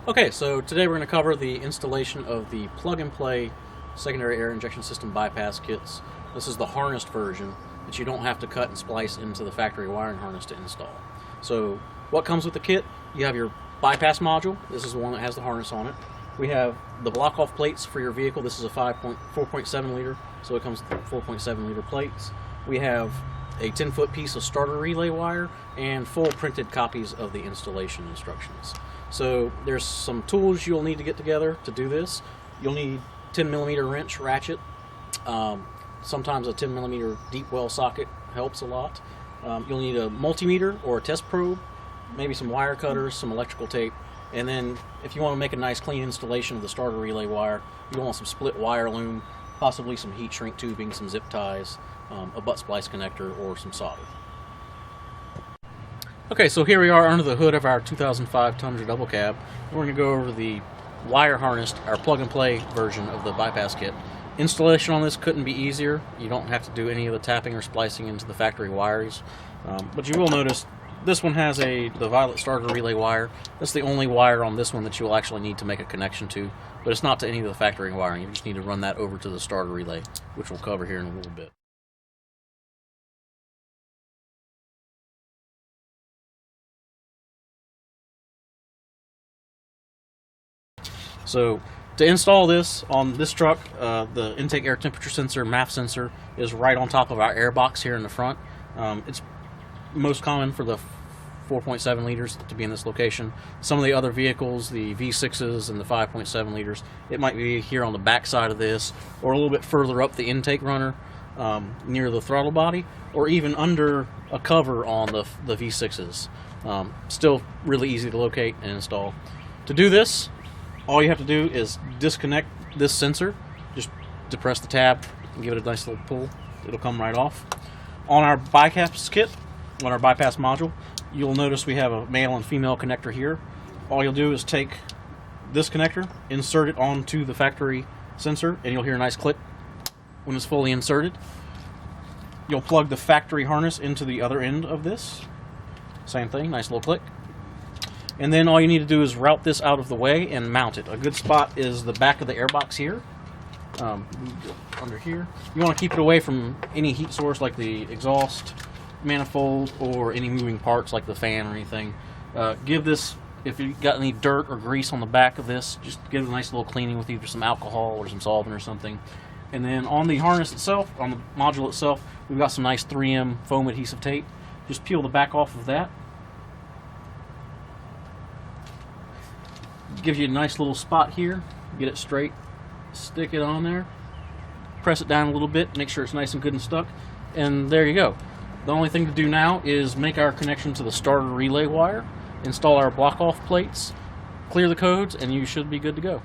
Okay, so today we're going to cover the installation of the plug-and-play secondary air injection system bypass kits. This is the harnessed version that you don't have to cut and splice into the factory wiring harness to install. So what comes with the kit? You have your bypass module. This is the one that has the harness on it. We have the block-off plates for your vehicle. This is a 4.7 liter, so it comes with 4.7 liter plates. We have a 10-foot piece of starter relay wire and full printed copies of the installation instructions. So there's some tools you'll need to get together to do this. You'll need 10mm wrench ratchet. Sometimes a 10mm deep well socket helps a lot. You'll need a multimeter or a test probe, maybe some wire cutters, some electrical tape, and then if you want to make a nice clean installation of the starter relay wire, you want some split wire loom, possibly some heat shrink tubing, some zip ties, a butt splice connector, or some solder. Okay, so here we are under the hood of our 2005 Tundra double cab. We're going to go over the wire harnessed, our plug-and-play version of the bypass kit. Installation on this couldn't be easier. You don't have to do any of the tapping or splicing into the factory wires. But you will notice this one has the violet starter relay wire. That's the only wire on this one that you will actually need to make a connection to. But it's not to any of the factory wiring. You just need to run that over to the starter relay, which we'll cover here in a little bit. So to install this on this truck, the intake air temperature sensor, MAF sensor, is right on top of our air box here in the front. It's most common for the 4.7 liters to be in this location. Some of the other vehicles, the V6s and the 5.7 liters, it might be here on the back side of this, or a little bit further up the intake runner near the throttle body, or even under a cover on the V6s. Still really easy to locate and install. To do this, all you have to do is disconnect this sensor. Just depress the tab and give it a nice little pull. It'll come right off. On our bypass kit, on our bypass module, you'll notice we have a male and female connector here. All you'll do is take this connector, insert it onto the factory sensor, and you'll hear a nice click when it's fully inserted. You'll plug the factory harness into the other end of this. Same thing, nice little click. And then all you need to do is route this out of the way and mount it. A good spot is the back of the airbox here. Under here. You want to keep it away from any heat source like the exhaust manifold or any moving parts like the fan or anything. Give this, if you've got any dirt or grease on the back of this, just give it a nice little cleaning with either some alcohol or some solvent or something. And then on the harness itself, on the module itself, we've got some nice 3M foam adhesive tape. Just peel the back off of that. Gives you a nice little spot here. Get it straight, stick it on there, press it down a little bit, make sure it's nice and good and stuck, and there you go. The only thing to do now is make our connection to the starter relay wire, install our block-off plates, clear the codes, and you should be good to go.